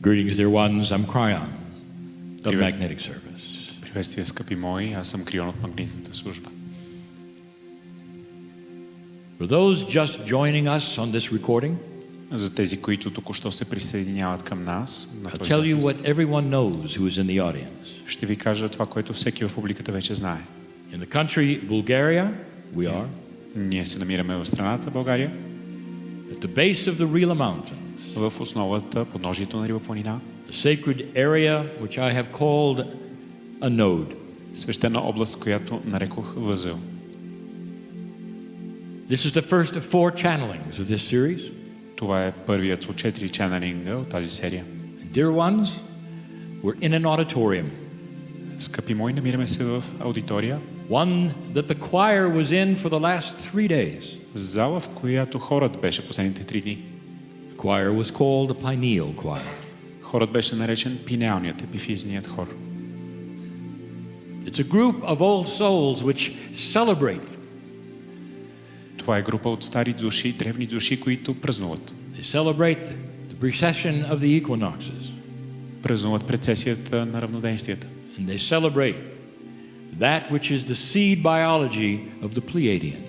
Greetings, dear ones. I'm Kryon of Magnetic Service. Приветствия, скъпи мои. Аз съм Крион от магнитната служба. For those just joining us on this recording, За тези, които току-що се присъединяват към нас, на I'll този tell you запис, what everyone knows who is in the audience. ще ви кажа това, което всеки в публиката вече знае. In the country Bulgaria, we are Ние се намираме в страната България, at the base of the Rila Mountains, в основата, подножието на Рила планина, a sacred area which I have called a node. свещена област, която нарекох възел. This is the first of 4 channelings of this series. Това е първият от 4 чанелинга от тази серия. And dear ones, we're in an auditorium, Скъпи мои, намираме се в аудитория, one that the choir was in for the last 3 days. зала, в която хорът беше последните 3 дни. The choir was called the pineal choir. Хорът беше наречен пинеалният, епифизният хор. It's a group of old souls which celebrate. Това е група от стари души, древни души, които празнуват. They celebrate the precession of the equinoxes. Празнуват прецесията на равноденствията. And they celebrate that which is the seed biology of the Pleiadian.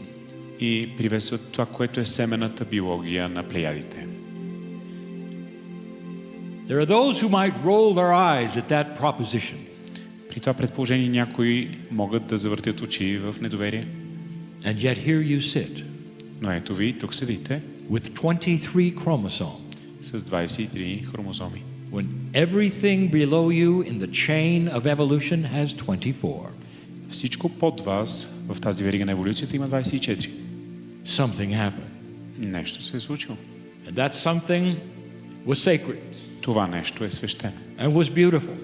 И приветстват това, което е семената биология на плеядите. There are those who might roll their eyes at that proposition. При това предположение някои могат да завъртят очи в недоверие. And yet here you sit Но ето ви, тук седите with 23 chromosomes, с 23 хромозоми. when everything below you in the chain of evolution has 24. Всичко под вас в тази верига на еволюцията има 24. Something happened. Нещо се е случило. And that something was sacred Това нещо е свещено. and was beautiful.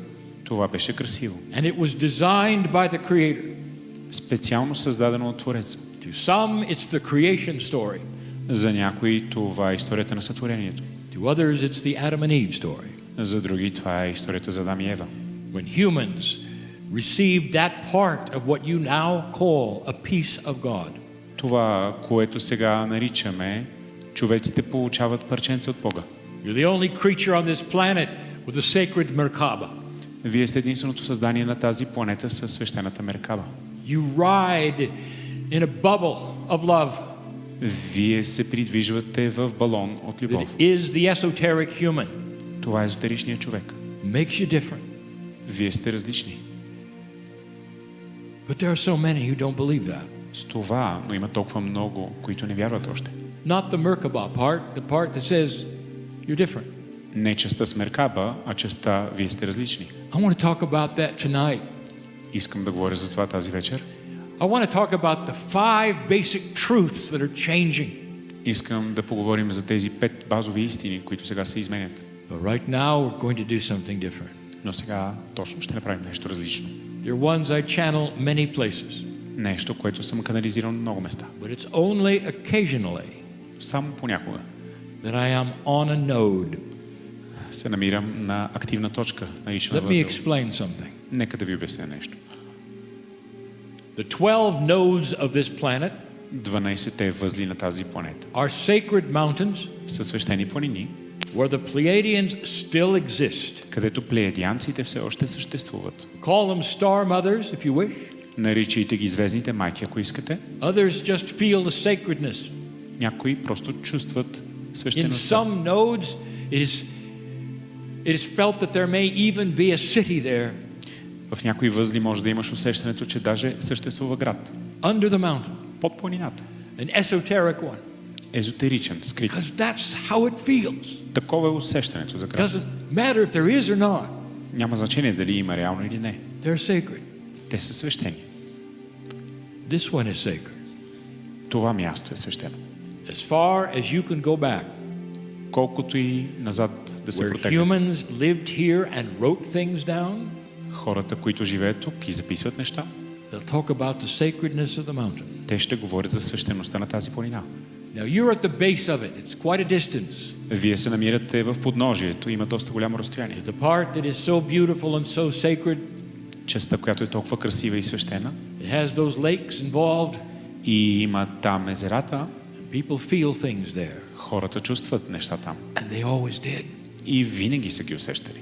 Това беше красиво. And it was designed by the Creator. Специално създадено от Твореца. To some, it's the creation story. За някои това е историята на сътворението. To others, it's the Adam and Eve story. За други това е историята за Адам и Ева. When humans received that part of what you now call a piece of God. Това, което сега наричаме, човеците получават парченце от Бога. You're the only creature on this planet with a sacred Merkaba. Вие сте единственото създание на тази планета със свещената Меркаба. You ride in a bubble of love. Вие се придвижвате в балон от любов. That is the esoteric human. Това е езотеричният човек. Makes you different. Вие сте различни. But there are so many who don't believe that. С това, но има толкова много, които не вярват още. Not the Merkaba part, the part that says you're different. Не частта с Меркаба, а частта вие сте различни. I want to talk about that tonight. Искам да говоря за това тази вечер. I want to talk about the 5 basic truths that are changing. Искам да поговорим за тези 5 базови истини, които сега се изменят. But right now we're going to do something different. Но сега точно ще направим нещо различно. Dear ones, I channel many places. Нещо, което съм канализирал на много места. But it's only occasionally Само понякога that I am on a node. се намирам на активна точка, наричана Let me възел. explain something. Нека да ви обясня нещо. The 12 nodes of this planet 12-те възли на тази планета are sacred mountains са свещени планини, where the Pleiadians still exist. където плеядианците все още съществуват. Call them star mothers if you wish. Наричайте ги звездните майки, ако искате. Others just feel the sacredness. Някои просто чувстват In свещеността. some nodes, it is felt that there may even be a city there В някои възли може да имаш усещането, че даже съществува град. under the mountain, Под планината. an esoteric one, Езотеричен, скрит. because that's how it feels. Такова е усещането за град. Doesn't matter if there is or not. Няма значение дали има реално или не. They're sacred. Те са свещени. This one is sacred. Това място е свещено. As far as you can go back, Колкото и назад да се where протегнат. humans lived here and wrote things down, Хората, които живеят тук и записват неща, they'll talk about the sacredness of the mountain. те ще говорят за свещеността на тази планина. Now you're at the base of it. It's quite a distance. Вие се намирате в подножието, има доста голямо разстояние. The part that is so beautiful and so sacred, Частта, която е толкова красива и свещена, it has those lakes involved, и има там езерата, and people feel things there. хората чувстват неща там. And they always did. И винаги са ги усещали.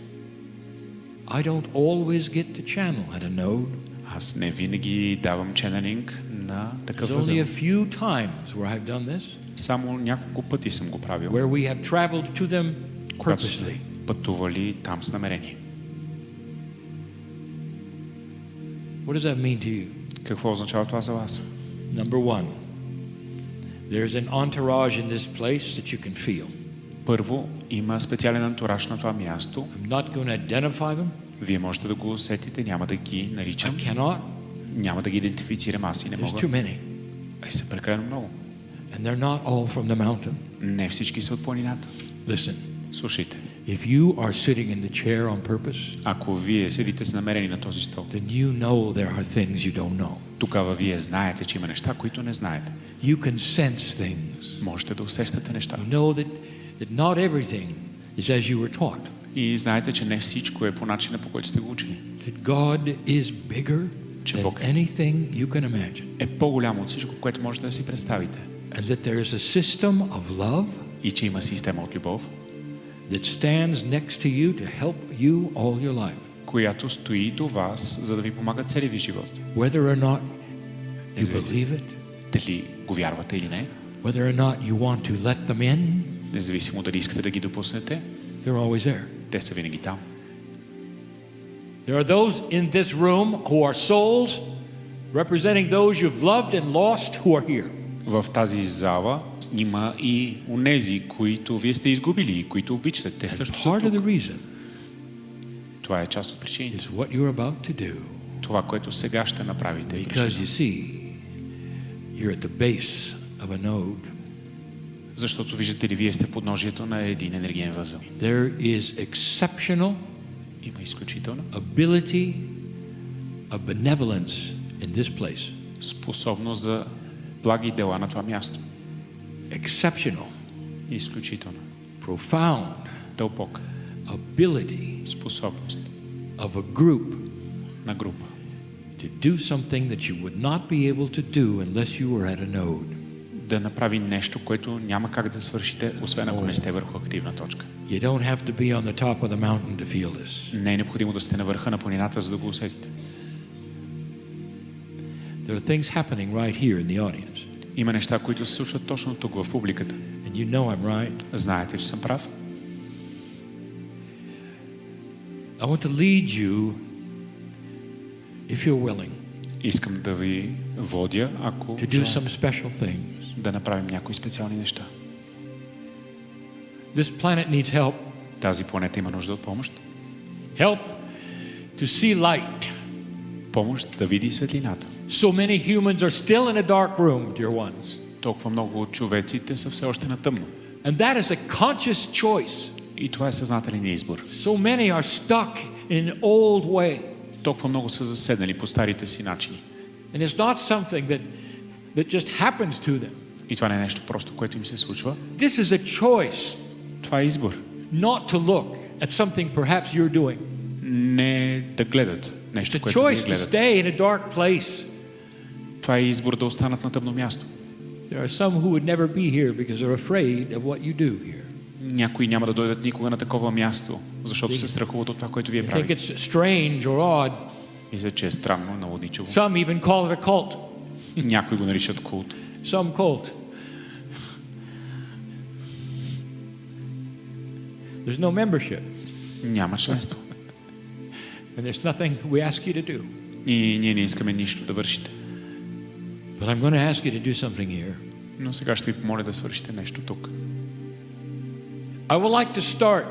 I don't always get to channel at a node. Аз не винаги давам ченелинг на такъв There's only възел. a few times where I've done this, Само няколко пъти съм го правил, where we have traveled to them когато purposely. сме пътували там с намерение. What does that mean to you? Какво означава това за вас? Number one, there's an entourage in this place that you can feel. Първо, има специален антураж на това място. I'm not going to identify them. Вие можете да го усетите, няма да ги I наричам, cannot. няма да ги идентифицирам, аз и не There's мога. too many. Ай, са прекалено много. And they're not all from the mountain. Не всички са от планината. Listen, Слушайте, if you are sitting in the chair on purpose, ако вие седите с намерени на този стол, then you know there are things you don't know. тогава вие знаете, че има неща, които не знаете. You can sense things. Можете да усещате неща. You know that not everything is as you were taught. И знаете, че не всичко е по начина, по който сте го учили. That God is bigger Че than Бог anything you can imagine. е по-голям от всичко, което можете да си представите. And that there is a system of love И че има система от любов, that stands next to you to help you all your life. която стои до вас, за да ви помага целия ви живот. Whether or not you Извинете. believe it, Дали го вярвате или не, whether or not you want to let them in, независимо дали искате да ги допуснете, they're always there. те са винаги там. There are those in this room who are souls representing those you've loved and lost who are here. В тази зала има и онези, които вие сте изгубили и които обичате. Те също са Part of тук. the reason Това е част от причините. is what you're about to do. Това, което сега ще направите е Because причина. you see, you're at the base of a node. Защото виждате ли, вие сте в подножието на един енергиен възел. There is exceptional Има изключителна ability of benevolence in this place. способност за благи дела на това място. Exceptional, Изключителна. profound Дълбока ability способност of a group на група to do something that you would not be able to do unless you were at a node. да направи нещо, което няма как да свършите, освен ако не сте върху активна точка. You don't have to be on the top of the mountain to feel this. Не е необходимо да сте на върха на планината, за да го усетите. There are things happening right here in the audience. Има неща, които се случват точно тук в публиката. And you know I'm right. Знаете, че съм прав. I want to lead you, if you're willing, Искам да ви водя, ако to do желаете, some special things. да направим някои специални неща. This planet needs help. Тази планета има нужда от помощ. Help to see light. Помощ да види светлината. So many humans are still in a dark room, dear ones. Толкова много от човеците са все още на тъмно. And that is a conscious choice. И това е съзнателен избор. So many are stuck in an old way. Толкова много са заседнали по старите си начини. And it's not something that just happens to them. И това не е нещо просто, което им се случва. This is a choice Това е избор. not to look at something perhaps you're doing. Не да гледат It's нещо, a което вие choice to гледате. stay in a dark place. Това е избор да останат на тъмно място. There are some who would never be here because they're afraid of what you do here. Някои няма да дойдат никога на такова място, защото се страхуват от това, което вие They think правите. it's strange or odd. Мисля, че е странно, налудничево. Some even call it a cult. Някои го наричат култ. Some cult. There's no membership. Няма членство. And there's nothing we ask you to do. И ние не искаме нищо да вършите. But I'm going to ask you to do something here. Но сега ще ви помоля да свършите нещо тук. I would like to start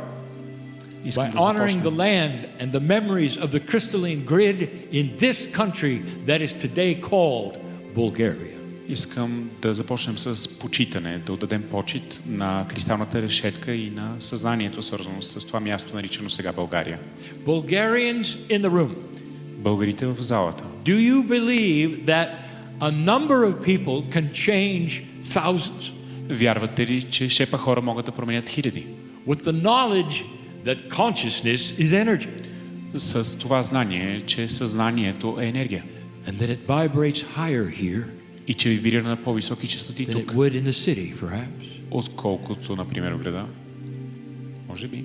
Искам by да honoring the започна land and the memories of the crystalline grid in this country that is today called Bulgaria. Искам да започнем с почитане, да отдадем почит на кристалната решетка и на съзнанието, свързано с това място, наричано сега България. Bulgarians in the room, Българите в залата. do you believe that a number of people can change thousands Вярвате ли, че шепа хора могат да променят хиляди? with the knowledge that consciousness is energy С това знание, че съзнанието е енергия and that it vibrates higher here и че вибрира на по-високи честоти than it тук, would in the city, perhaps? отколкото, например, в града? Може би.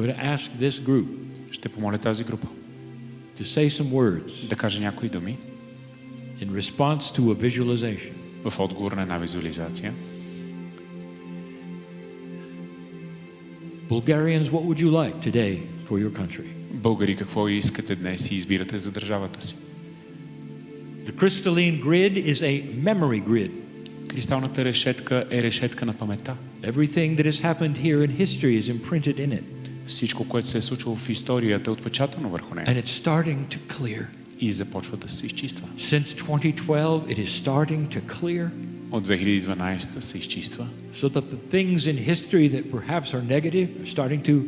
going to ask this group Ще помоля тази група to say some words да каже някои думи in response to a visualization. в отговор на една визуализация. Bulgarians, what would you like today for your country? Българи, какво искате днес и избирате за държавата си? The crystalline grid is a memory grid. Кристалната решетка е решетка на паметта. Everything that has happened here in history is imprinted in it. Всичко, което се е случило в историята, е отпечатано върху нея. And it's starting to clear. И започва да се изчиства. Since 2012, it is starting to clear. От 2012 се изчиства. So that the things in history that perhaps are negative are starting to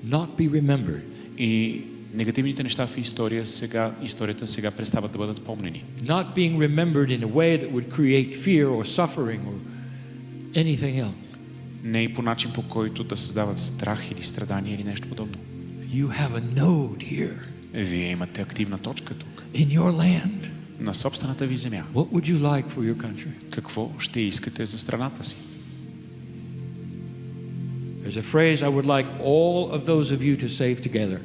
not be remembered. И негативните неща в историята сега престават да бъдат помнени. Not being remembered in a way that would create fear or suffering or anything else. Не и по начин, по който да създават страх или страдание или нещо подобно. You have a node here. Вие имате активна точка тук. In your land. На собствената ви земя. What would you like for your country? Какво ще искате за страната си? There's a phrase I would like all of those of you to say together.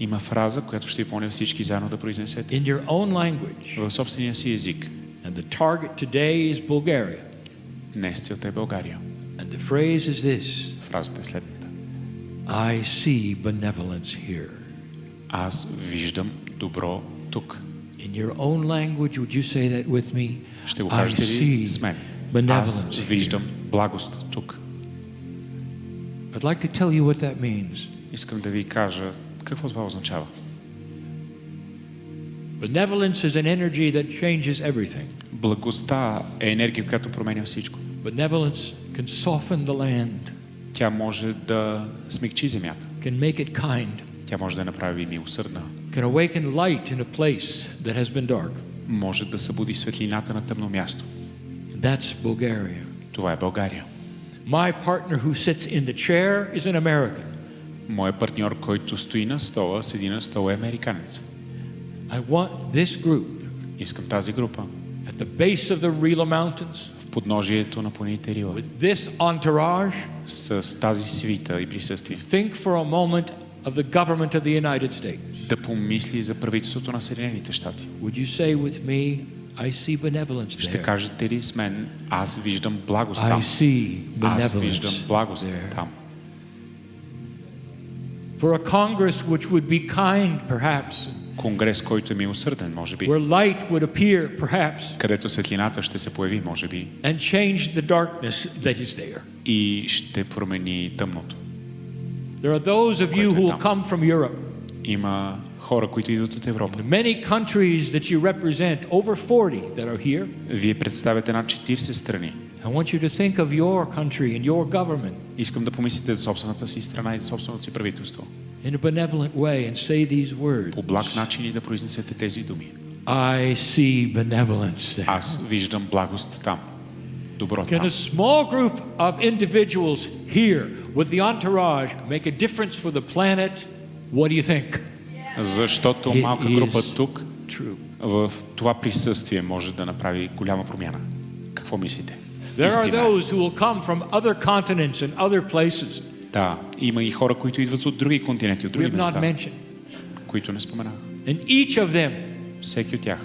Има фраза, която ще ви помоля всички заедно да произнесете. In your own language. В собствения си език. And the target today is Bulgaria. Днес целта е България. And the phrase is this. Фразата е следната. I see benevolence here. Аз виждам добро тук. In your own language, would you say that with me? Ще го I кажете ли see с мен? benevolence Аз виждам here. благост тук. I'd like to tell you what that means. Искам да ви кажа какво това означава. Benevolence is an energy that changes everything. Благостта е енергия, която променя всичко. Benevolence can soften the land, Тя може да смекчи земята. can make it kind, Тя може да направи милосърдна. can awaken light in a place that has been dark. Може да събуди светлината на тъмно място. That's Bulgaria. Това е България. My partner who sits in the chair is an American. Моят партньор, който стои на стола, седи на стола, е американец. I want this group Искам тази група at the base of the Rila Mountains в подножието на планините Рила with this entourage с тази свита и присъствие think for a moment of the government of the United States. да помисли за правителството на Съединените щати. Would you say with me, I see benevolence Ще there? кажете ли с мен, аз виждам благост I там. see Аз виждам benevolence благост there. там. For a Congress which would be kind, perhaps, Конгрес, който е милосърден, може би. where light would appear, perhaps, Където светлината ще се появи, може би. and change the darkness that is there. И ще промени тъмното. There are those of you who will come from Europe. Има хора, които идват от Европа. The many countries that you represent, over 40 that are here. Вие представяте над 40 страни. I want you to think of your country and your government Искам да помислите за собствената си страна и за собственото си правителство. in a benevolent way and say these words. По благ начин и да произнесете тези думи. I see benevolence there. Аз виждам благост там. Добро Can там. a small group of individuals here with the entourage make a difference for the planet? What do you think? Защото It малка група is тук true. в това присъствие може да направи голяма промяна. Какво мислите? There are Истина е. those who will come from other continents and other places Да, има и хора, които идват от други континенти, от we други have not места, mentioned. които не споменах. And each of them Всеки от тях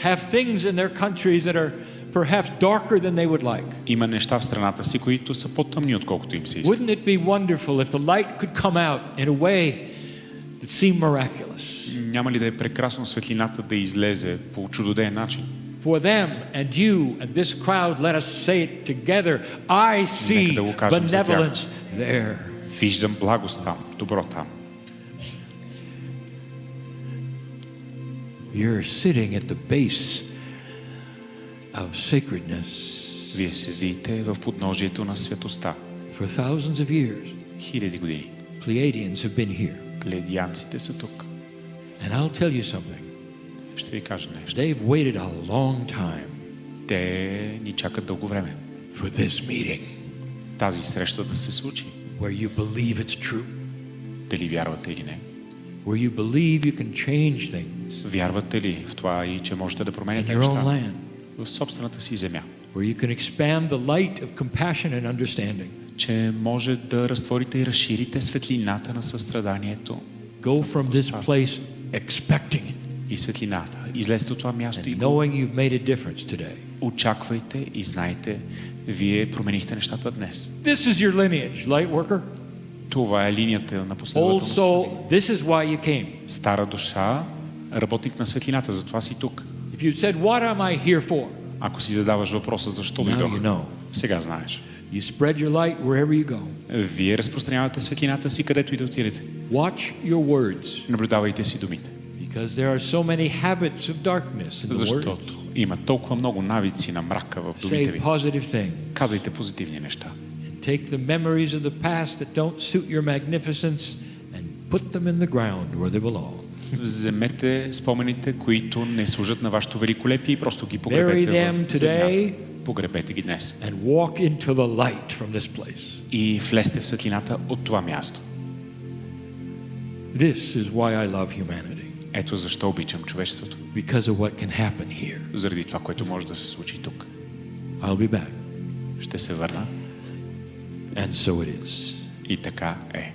have things in their countries that are perhaps darker than they would like. има неща в страната си, които са по-тъмни, отколкото им се иска. Wouldn't it be wonderful if the light could come out in a way that seemed miraculous? Няма ли да е прекрасно светлината да излезе по чудодеен начин? For them and you and this crowd, let us say it together. I see Нека да го кажем за тях. benevolence there. Виждам благост там, добро там. You're sitting at the base of sacredness. Вие седите в подножието на светостта. For thousands of years, Хиляди години. Pleiadians have been here. Плеядианците са тук. And I'll tell you something. Ще ви кажа нещо. They've waited a long time Те ни чакат дълго време. for this meeting Тази среща да се случи. where you believe it's true, Дали вярвате или не? where you believe you can change things Вярвате ли в това и че можете да in променяте your own неща land, в собствената си земя? where you can expand the light of compassion and understanding, че може да разтворите и разширите светлината на състраданието. Go from this place expecting it И светлината. Излезте от това място and и го knowing you've made a difference today. очаквайте и знайте, вие променихте нещата днес. This is your lineage, light worker. Това е линията на Old последователността. soul, this is why you came. Стара душа, работник на светлината, затова си тук. If you said, what am I here for? Ако си задаваш въпроса защо Now дойдох, you know. сега знаеш. You spread your light wherever you go. Вие разпространявате светлината си където и да отидете. Watch your words, Наблюдавайте си думите. because there are so many habits of darkness in the word. Защото има толкова много навици на мрака в думите Say ви. positive things. Казвайте позитивни неща. And take the memories of the past that don't suit your magnificence and put them in the ground where they belong. Вземете спомените, които не служат на вашето великолепие и просто ги Bury погребете them в земята. today Погребете ги днес. and walk into the light from this place. И влезте в светлината от това място. This is why I love humanity, Ето защо обичам човечеството. because of what can happen here. Заради това, което може да се случи тук. I'll be back. Ще се върна. And so it is. И така е.